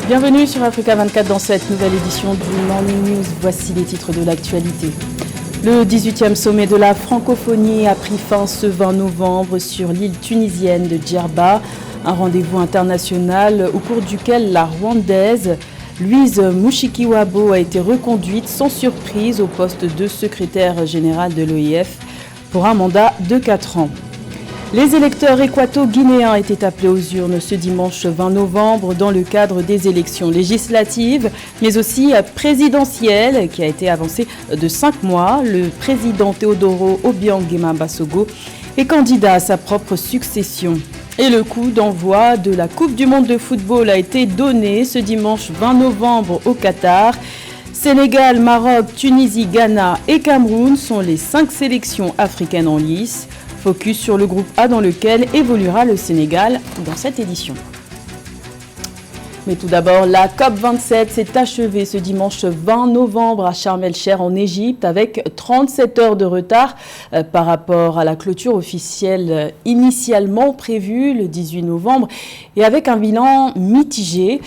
Bienvenue sur Africa 24 dans cette nouvelle édition du Morning News. Voici les titres de l'actualité. Le 18e sommet de la francophonie a pris fin ce 20 novembre sur l'île tunisienne de Djerba. Un rendez-vous international au cours duquel la Rwandaise Louise Mushikiwabo a été reconduite sans surprise au poste de secrétaire général de l'OIF pour un mandat de 4 ans. Les électeurs équato-guinéens étaient appelés aux urnes ce dimanche 20 novembre dans le cadre des élections législatives, mais aussi présidentielles, qui a été avancée de 5 mois. Le président Teodoro Obiang Nguema Mbasogo est candidat à sa propre succession. Et le coup d'envoi de la Coupe du monde de football a été donné ce dimanche 20 novembre au Qatar. Sénégal, Maroc, Tunisie, Ghana et Cameroun sont les 5 sélections africaines en lice. Focus sur le groupe A dans lequel évoluera le Sénégal dans cette édition. Mais tout d'abord, la COP27 s'est achevée ce dimanche 20 novembre à Sharm el-Sheikh en Égypte avec 37 heures de retard par rapport à la clôture officielle initialement prévue le 18 novembre et avec un bilan mitigé.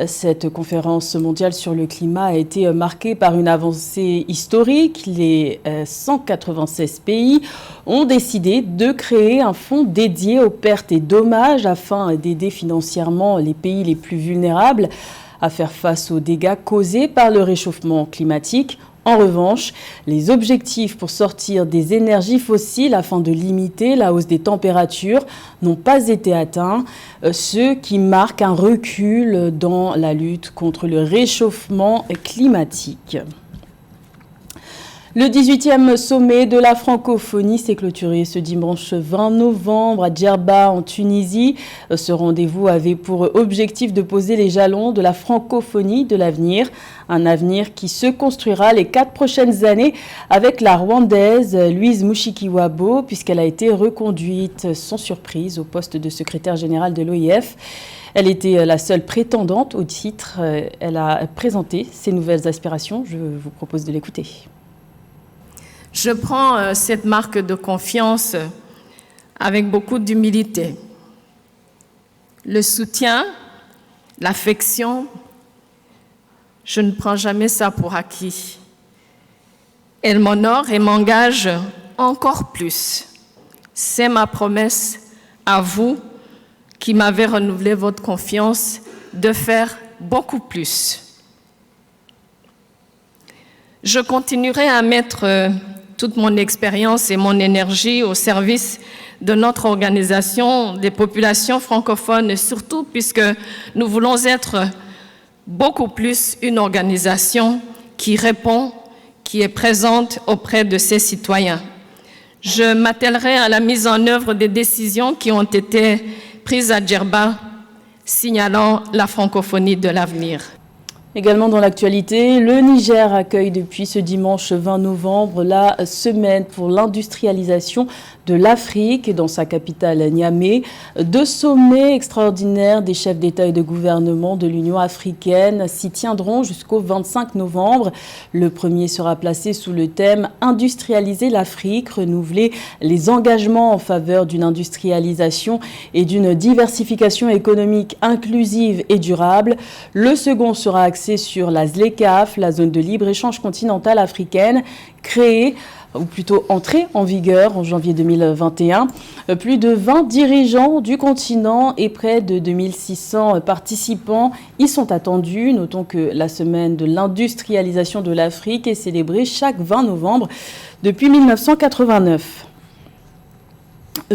Cette conférence mondiale sur le climat a été marquée par une avancée historique. Les 196 pays ont décidé de créer un fonds dédié aux pertes et dommages afin d'aider financièrement les pays les plus vulnérables à faire face aux dégâts causés par le réchauffement climatique. En revanche, les objectifs pour sortir des énergies fossiles afin de limiter la hausse des températures n'ont pas été atteints, ce qui marque un recul dans la lutte contre le réchauffement climatique. Le 18e sommet de la francophonie s'est clôturé ce dimanche 20 novembre à Djerba en Tunisie. Ce rendez-vous avait pour objectif de poser les jalons de la francophonie de l'avenir. Un avenir qui se construira les 4 prochaines années avec la Rwandaise Louise Mushikiwabo puisqu'elle a été reconduite sans surprise au poste de secrétaire général de l'OIF. Elle était la seule prétendante au titre. Elle a présenté ses nouvelles aspirations. Je vous propose de l'écouter. Je prends cette marque de confiance avec beaucoup d'humilité. Le soutien, l'affection, je ne prends jamais ça pour acquis. Elle m'honore et m'engage encore plus. C'est ma promesse à vous qui m'avez renouvelé votre confiance de faire beaucoup plus. Je continuerai à mettre toute mon expérience et mon énergie au service de notre organisation des populations francophones, surtout puisque nous voulons être beaucoup plus une organisation qui répond, qui est présente auprès de ses citoyens. Je m'attellerai à la mise en œuvre des décisions qui ont été prises à Djerba, signalant la francophonie de l'avenir. Également dans l'actualité, le Niger accueille depuis ce dimanche 20 novembre la semaine pour l'industrialisation de l'Afrique dans sa capitale Niamey. 2 sommets extraordinaires des chefs d'État et de gouvernement de l'Union africaine s'y tiendront jusqu'au 25 novembre. Le premier sera placé sous le thème « Industrialiser l'Afrique », renouveler les engagements en faveur d'une industrialisation et d'une diversification économique inclusive et durable. Le second sera axé sur la ZLECAf, la zone de libre-échange continentale africaine, créée ou plutôt entrée en vigueur en janvier 2021. Plus de 20 dirigeants du continent et près de 2600 participants y sont attendus. Notons que la semaine de l'industrialisation de l'Afrique est célébrée chaque 20 novembre depuis 1989.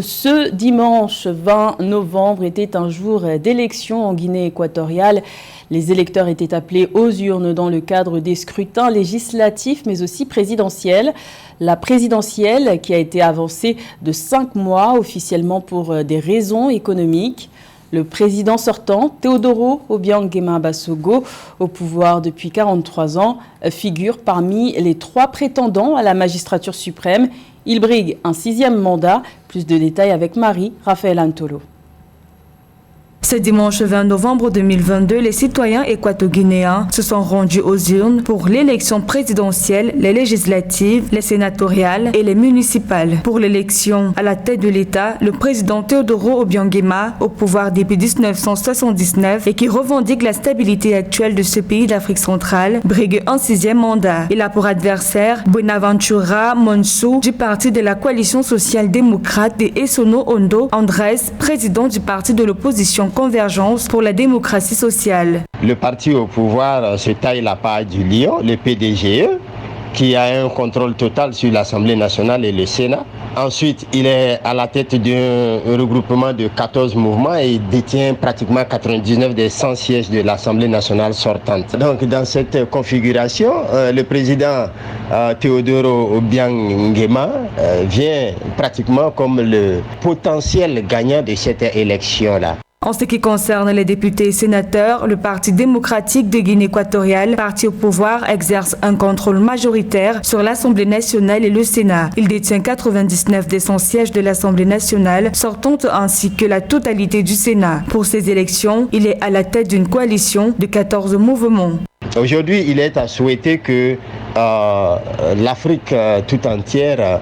Ce dimanche 20 novembre était un jour d'élection en Guinée équatoriale. Les électeurs étaient appelés aux urnes dans le cadre des scrutins législatifs mais aussi présidentiels. La présidentielle qui a été avancée de 5 mois officiellement pour des raisons économiques. Le président sortant, Teodoro Obiang Nguema Mbasogo, au pouvoir depuis 43 ans, figure parmi les 3 prétendants à la magistrature suprême. Il brigue un 6e mandat. Plus de détails avec Marie-Raphaël Antolo. Ce dimanche 20 novembre 2022, les citoyens équato-guinéens se sont rendus aux urnes pour l'élection présidentielle, les législatives, les sénatoriales et les municipales. Pour l'élection à la tête de l'État, le président Teodoro Obiang-Nguema, au pouvoir depuis 1979 et qui revendique la stabilité actuelle de ce pays d'Afrique centrale, brigue un 6e mandat. Il a pour adversaire Buenaventura Monsou du parti de la coalition sociale démocrate et Essono Ondo Andrés, président du parti de l'opposition Convergence pour la démocratie sociale. Le parti au pouvoir se taille la part du lion, le PDGE, qui a un contrôle total sur l'Assemblée nationale et le Sénat. Ensuite, il est à la tête d'un regroupement de 14 mouvements et il détient pratiquement 99 des 100 sièges de l'Assemblée nationale sortante. Donc, dans cette configuration, le président Teodoro Obiang-Nguema vient pratiquement comme le potentiel gagnant de cette élection-là. En ce qui concerne les députés et sénateurs, le Parti démocratique de Guinée équatoriale, parti au pouvoir, exerce un contrôle majoritaire sur l'Assemblée nationale et le Sénat. Il détient 99 des 100 sièges de l'Assemblée nationale sortante ainsi que la totalité du Sénat. Pour ces élections, il est à la tête d'une coalition de 14 mouvements. Aujourd'hui, il est à souhaiter que l'Afrique tout entière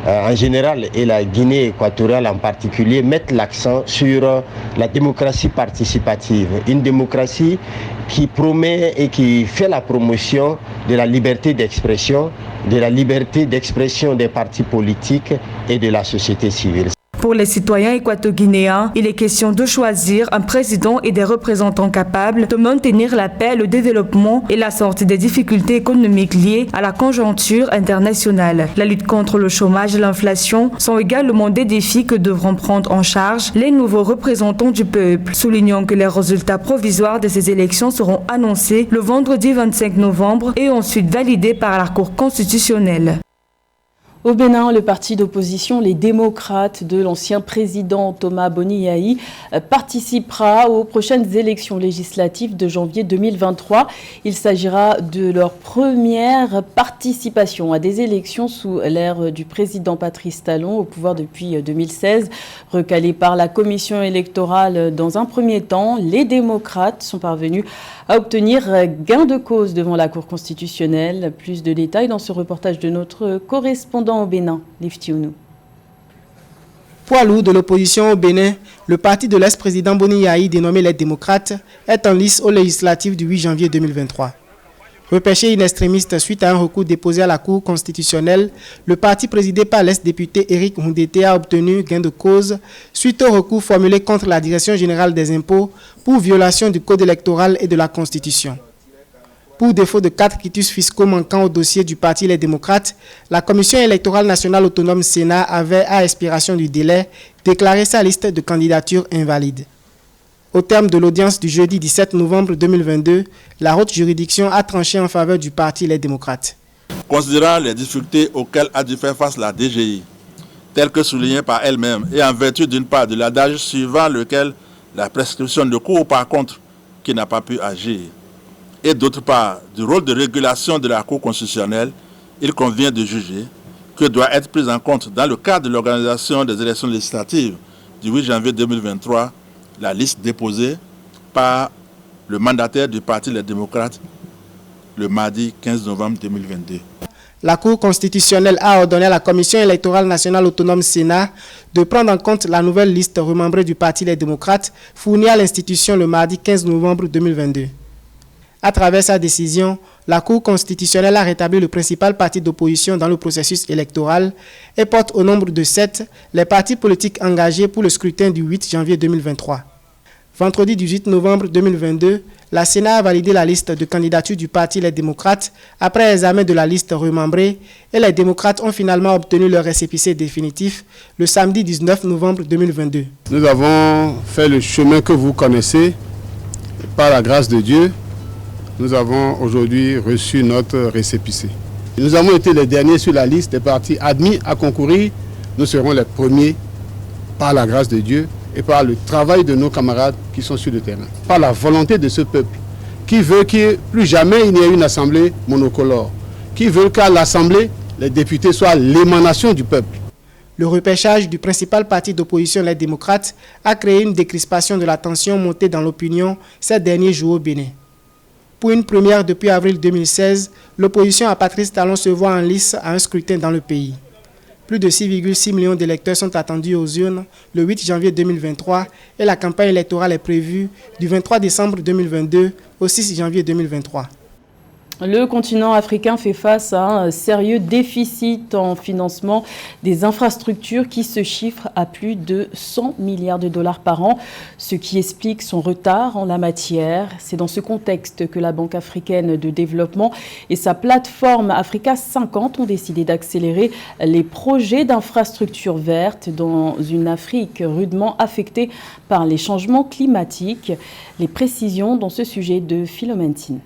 en général et la Guinée équatoriale en particulier mettent l'accent sur la démocratie participative, une démocratie qui promet et qui fait la promotion de la liberté d'expression des partis politiques et de la société civile. Pour les citoyens équato-guinéens, il est question de choisir un président et des représentants capables de maintenir la paix, le développement et la sortie des difficultés économiques liées à la conjoncture internationale. La lutte contre le chômage et l'inflation sont également des défis que devront prendre en charge les nouveaux représentants du peuple. Soulignons que les résultats provisoires de ces élections seront annoncés le vendredi 25 novembre et ensuite validés par la Cour constitutionnelle. Au Bénin, le parti d'opposition, les démocrates de l'ancien président Thomas Boni Yayi, participera aux prochaines élections législatives de janvier 2023. Il s'agira de leur première participation à des élections sous l'ère du président Patrice Talon, au pouvoir depuis 2016. Recalés par la commission électorale dans un premier temps, les démocrates sont parvenus à obtenir gain de cause devant la Cour constitutionnelle. Plus de détails dans ce reportage de notre correspondant au Bénin, Liftionou. Poids lourd de l'opposition au Bénin, le parti de l'ex-président Boni Yayi, dénommé les démocrates, est en lice aux législatives du 8 janvier 2023. Repêché in extremis suite à un recours déposé à la Cour constitutionnelle, le parti présidé par l'ex-député Éric Moundété a obtenu gain de cause suite au recours formulé contre la Direction générale des impôts pour violation du code électoral et de la Constitution. Pour défaut de 4 quitus fiscaux manquants au dossier du parti Les Démocrates, la Commission électorale nationale autonome Sénat avait, à expiration du délai, déclaré sa liste de candidatures invalide. Au terme de l'audience du jeudi 17 novembre 2022, la haute juridiction a tranché en faveur du parti Les Démocrates. Considérant les difficultés auxquelles a dû faire face la DGI, telles que soulignées par elle-même, et en vertu d'une part de l'adage suivant lequel la prescription ne court par contre qui n'a pas pu agir, et d'autre part du rôle de régulation de la Cour constitutionnelle, il convient de juger que doit être prise en compte dans le cadre de l'organisation des élections législatives du 8 janvier 2023 la liste déposée par le mandataire du parti Les Démocrates le mardi 15 novembre 2022. La Cour constitutionnelle a ordonné à la Commission électorale nationale autonome Sénat de prendre en compte la nouvelle liste remembrée du parti Les Démocrates fournie à l'institution le mardi 15 novembre 2022. À travers sa décision, la Cour constitutionnelle a rétabli le principal parti d'opposition dans le processus électoral et porte au nombre de 7 les partis politiques engagés pour le scrutin du 8 janvier 2023. Vendredi 18 novembre 2022, la Sénat a validé la liste de candidatures du parti Les Démocrates après examen de la liste remembrée et les démocrates ont finalement obtenu leur récépissé définitif le samedi 19 novembre 2022. Nous avons fait le chemin que vous connaissez par la grâce de Dieu. Nous avons aujourd'hui reçu notre récépissé. Nous avons été les derniers sur la liste des partis admis à concourir. Nous serons les premiers par la grâce de Dieu et par le travail de nos camarades qui sont sur le terrain. Par la volonté de ce peuple qui veut que plus jamais il n'y ait une assemblée monocolore, qui veut qu'à l'assemblée, les députés soient l'émanation du peuple. Le repêchage du principal parti d'opposition, les démocrates, a créé une décrispation de la tension montée dans l'opinion ces derniers jours au Bénin. Pour une première depuis avril 2016, l'opposition à Patrice Talon se voit en lice à un scrutin dans le pays. Plus de 6,6 millions d'électeurs sont attendus aux urnes le 8 janvier 2023 et la campagne électorale est prévue du 23 décembre 2022 au 6 janvier 2023. Le continent africain fait face à un sérieux déficit en financement des infrastructures qui se chiffre à plus de 100 milliards de dollars par an, ce qui explique son retard en la matière. C'est dans ce contexte que la Banque africaine de développement et sa plateforme Africa 50 ont décidé d'accélérer les projets d'infrastructures vertes dans une Afrique rudement affectée par les changements climatiques. Les précisions dans ce sujet de Philomène Tine.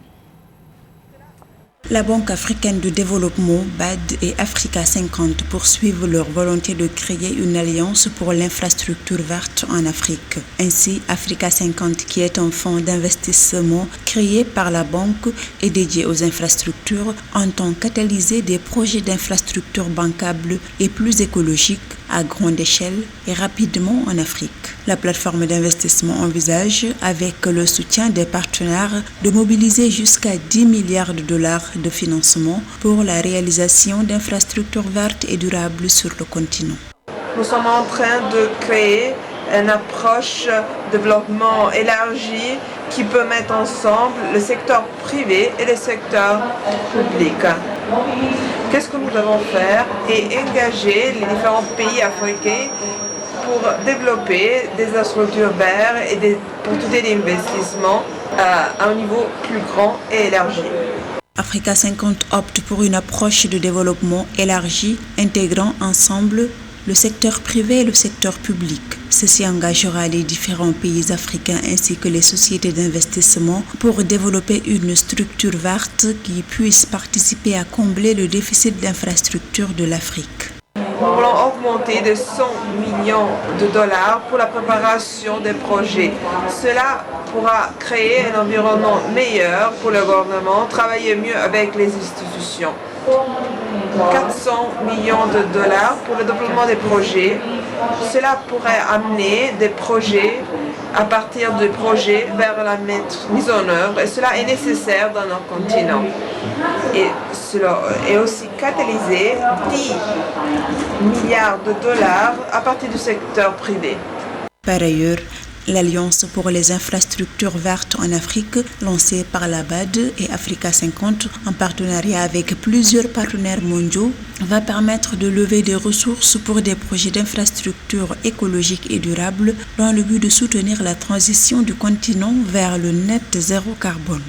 La Banque africaine de développement, BAD, et Africa 50 poursuivent leur volonté de créer une alliance pour l'infrastructure verte en Afrique. Ainsi, Africa 50, qui est un fonds d'investissement créé par la banque et dédié aux infrastructures, entend catalyser des projets d'infrastructures bancables et plus écologiques à grande échelle et rapidement en Afrique. La plateforme d'investissement envisage, avec le soutien des partenaires, de mobiliser jusqu'à 10 milliards de dollars de financement pour la réalisation d'infrastructures vertes et durables sur le continent. Nous sommes en train de créer une approche développement élargie qui peut mettre ensemble le secteur privé et le secteur public. Qu'est-ce que nous devons faire et engager les différents pays africains pour développer des infrastructures vertes et pour tous les investissements à un niveau plus grand et élargi. Africa 50 opte pour une approche de développement élargie, intégrant ensemble le secteur privé et le secteur public. Ceci engagera les différents pays africains ainsi que les sociétés d'investissement pour développer une structure verte qui puisse participer à combler le déficit d'infrastructures de l'Afrique. Nous voulons augmenter de 100 millions de dollars pour la préparation des projets. Cela pourra créer un environnement meilleur pour le gouvernement, travailler mieux avec les institutions. 400 millions de dollars pour le développement des projets. Cela pourrait amener des projets à partir de projets vers la mise en œuvre et cela est nécessaire dans notre continent. Et cela est aussi catalysé 10 milliards de dollars à partir du secteur privé. Par ailleurs, l'Alliance pour les infrastructures vertes en Afrique, lancée par la BAD et Africa 50 en partenariat avec plusieurs partenaires mondiaux, va permettre de lever des ressources pour des projets d'infrastructures écologiques et durables dans le but de soutenir la transition du continent vers le net zéro carbone.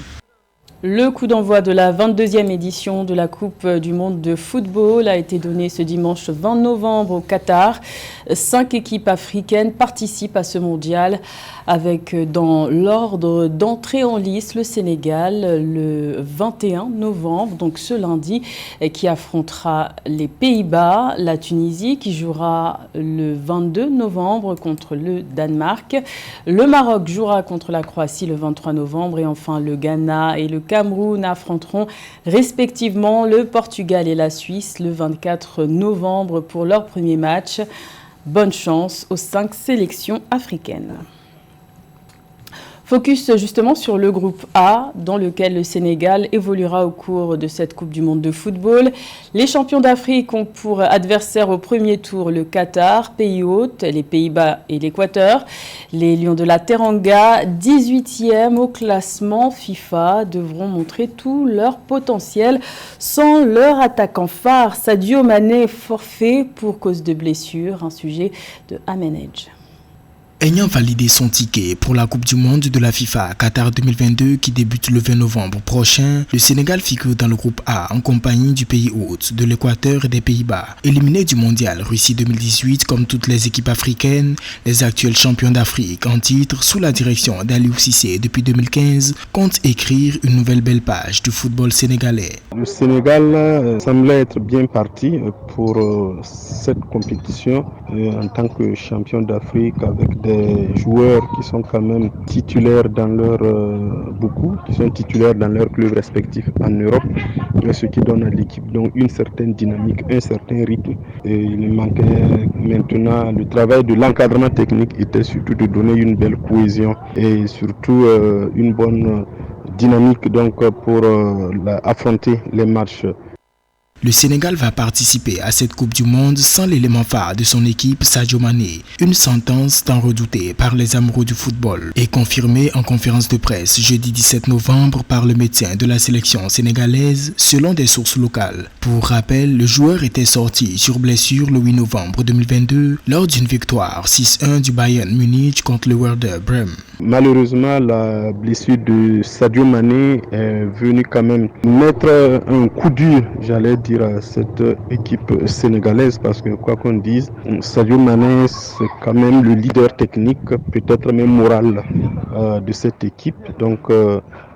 Le coup d'envoi de la 22e édition de la Coupe du monde de football a été donné ce dimanche 20 novembre au Qatar. 5 équipes africaines participent à ce mondial avec dans l'ordre d'entrée en lice le Sénégal le 21 novembre, donc ce lundi, qui affrontera les Pays-Bas, la Tunisie qui jouera le 22 novembre contre le Danemark, le Maroc jouera contre la Croatie le 23 novembre et enfin le Ghana et le Cameroun affronteront respectivement le Portugal et la Suisse le 24 novembre pour leur premier match. Bonne chance aux 5 sélections africaines. Focus justement sur le groupe A, dans lequel le Sénégal évoluera au cours de cette Coupe du monde de football. Les champions d'Afrique ont pour adversaire au premier tour le Qatar, pays hôte, les Pays-Bas et l'Équateur. Les Lions de la Teranga, 18e au classement FIFA, devront montrer tout leur potentiel sans leur attaquant phare, Sadio Mané, forfait pour cause de blessure, un sujet de Amenedge. Ayant validé son ticket pour la Coupe du monde de la FIFA Qatar 2022 qui débute le 20 novembre prochain, le Sénégal figure dans le groupe A en compagnie du pays hôte, de l'Équateur et des Pays-Bas. Éliminé du mondial Russie 2018 comme toutes les équipes africaines, les actuels champions d'Afrique en titre sous la direction d'Aliou Cissé depuis 2015 comptent écrire une nouvelle belle page du football sénégalais. Le Sénégal semblait être bien parti pour cette compétition en tant que champion d'Afrique avec des des joueurs qui sont quand même titulaires dans beaucoup qui sont titulaires dans leurs clubs respectifs en Europe, ce qui donne à l'équipe donc une certaine dynamique, un certain rythme. Et il manquait maintenant le travail de l'encadrement technique était surtout de donner une belle cohésion et surtout une bonne dynamique donc pour affronter les matchs. Le Sénégal va participer à cette Coupe du Monde sans l'élément phare de son équipe, Sadio Mané. Une sentence tant redoutée par les amoureux du football et confirmée en conférence de presse jeudi 17 novembre par le médecin de la sélection sénégalaise selon des sources locales. Pour rappel, le joueur était sorti sur blessure le 8 novembre 2022 lors d'une victoire 6-1 du Bayern Munich contre le Werder Bremen. Malheureusement, la blessure de Sadio Mané est venue quand même mettre un coup dur, j'allais dire, à cette équipe sénégalaise parce que quoi qu'on dise, Sadio Mané c'est quand même le leader technique, peut-être même moral de cette équipe. Donc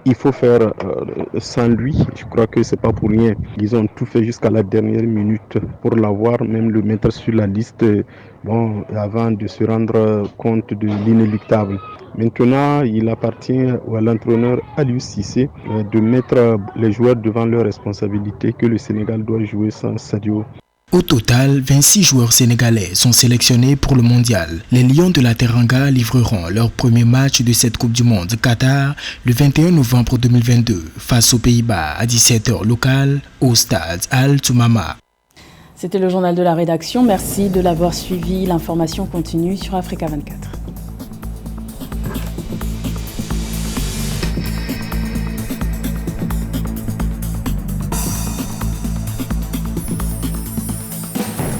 il faut faire sans lui. Je crois que c'est pas pour rien. Ils ont tout fait jusqu'à la dernière minute pour l'avoir, même le mettre sur la liste avant de se rendre compte de l'inéluctable. Maintenant, il appartient à l'entraîneur Aliou Cissé de mettre les joueurs devant leurs responsabilités que le Sénégal doit jouer sans Sadio. Au total, 26 joueurs sénégalais sont sélectionnés pour le mondial. Les Lions de la Teranga livreront leur premier match de cette Coupe du Monde Qatar le 21 novembre 2022 face aux Pays-Bas à 17h local au stade Al Toumama. C'était le journal de la rédaction. Merci de l'avoir suivi. L'information continue sur Africa 24.